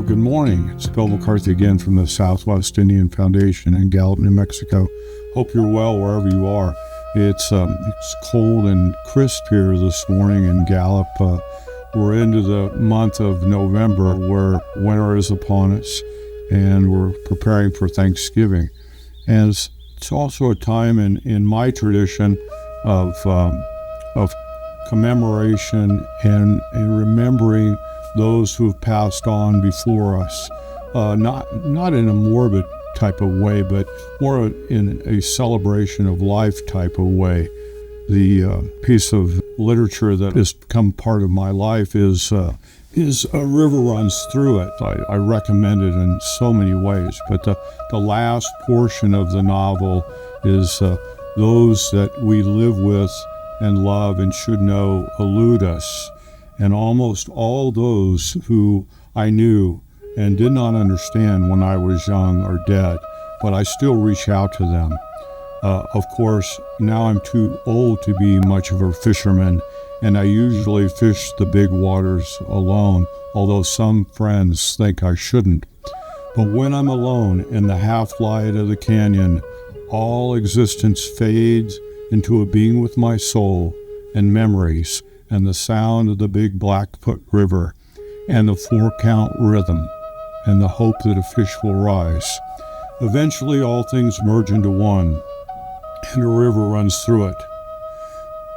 good morning. It's Bill McCarthy again from the Southwest Indian Foundation in Gallup, New Mexico. Hope you're well wherever you are. It's cold and crisp here this morning in Gallup. We're into the month of November where winter is upon us and we're preparing for Thanksgiving. And it's also a time in my tradition of commemoration and remembering those who have passed on before us, not in a morbid type of way, but more in a celebration of life type of way. The piece of literature that has become part of my life is A River Runs Through It. I recommend it in so many ways, but the last portion of the novel is those that we live with and love and should know elude us. And almost all those who I knew and did not understand when I was young are dead, but I still reach out to them. Of course, now I'm too old to be much of a fisherman, and I usually fish the big waters alone, although some friends think I shouldn't. But when I'm alone in the half-light of the canyon, all existence fades into a being with my soul and memories, and the sound of the big Blackfoot River, and the 4-count rhythm, and the hope that a fish will rise. Eventually all things merge into one, and a river runs through it.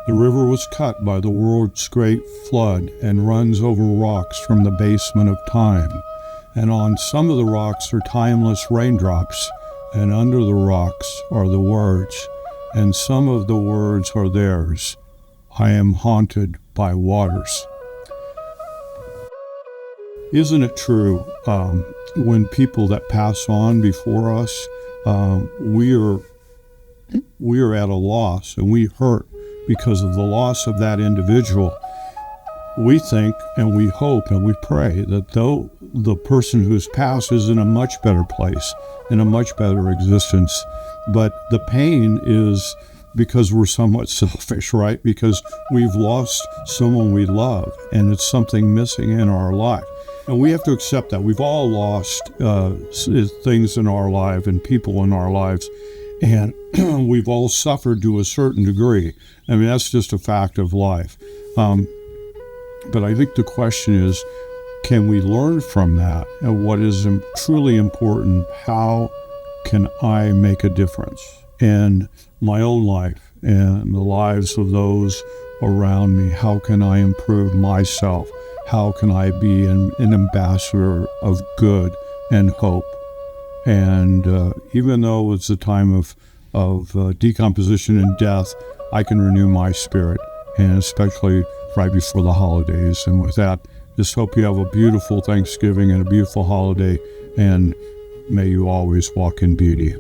The river was cut by the world's great flood and runs over rocks from the basement of time. And on some of the rocks are timeless raindrops, and under the rocks are the words, and some of the words are theirs. I am haunted by waters. Isn't it true, when people that pass on before us, we are at a loss and we hurt because of the loss of that individual. We think and we hope and we pray that though the person who's passed is in a much better place, in a much better existence, but the pain is because we're somewhat selfish, right? Because we've lost someone we love and it's something missing in our life. And we have to accept that. We've all lost things in our life and people in our lives, and we've all suffered to a certain degree. I mean, that's just a fact of life. But I think the question is, can we learn from that? And what is truly important, how can I make a difference in my own life and the lives of those around me? How can I improve myself? How can I be an ambassador of good and hope? And even though it's a time of decomposition and death, I can renew my spirit, and especially right before the holidays. And with that, just hope you have a beautiful Thanksgiving and a beautiful holiday, and may you always walk in beauty.